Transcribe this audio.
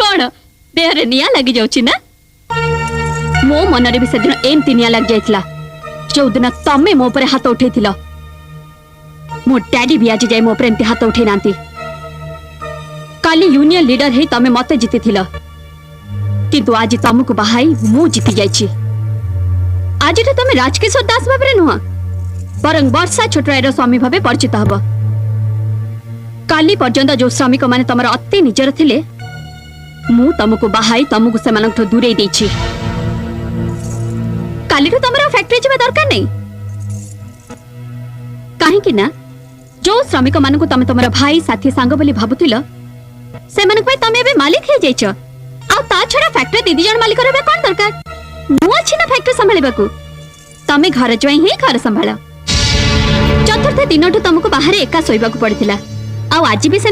कौन देहरे निया लगी जाउची ना मो मनरे भी सेदिन एमती निया लग जाइतला जो दिन तमे मो पर हाथ उठेथिलो मो डैडी भी आज जाए मो पर एमती हाथ उठे नांती काली यूनियन लीडर है तमे मते जीतिथिलो किंतु आज तुमको बाहाई मु जीति जाइछि आज तमे राजकिशोर दास भाबरे नुह बरं वर्षा छोटरायर स्वामी भाबे परिचित हब काली पर्यंत जो श्रमिक माने तमर अति निजर थिले मु तुमको बाहाई तुमको सेमानठो दूरे देछि काली तो तमरा फैक्ट्री जीवा दरकार नहीं काहे कि ना जो श्रमिक मानकु तमे तमरा भाई साथी सांग बोली भाबुतिलो सेमानक पय तमे बे मालिक हे जाइछ आ ता छडा फैक्ट्री दीदी जण मालिक रहबे कोन दरकार मु अछि ना फैक्ट्री संभाळिबाकू तमे घर जई ही घर संभाळ चतुर्थ दिनठु तुमको बाहर एका सोइबाकू पड़ितिला आ आज भी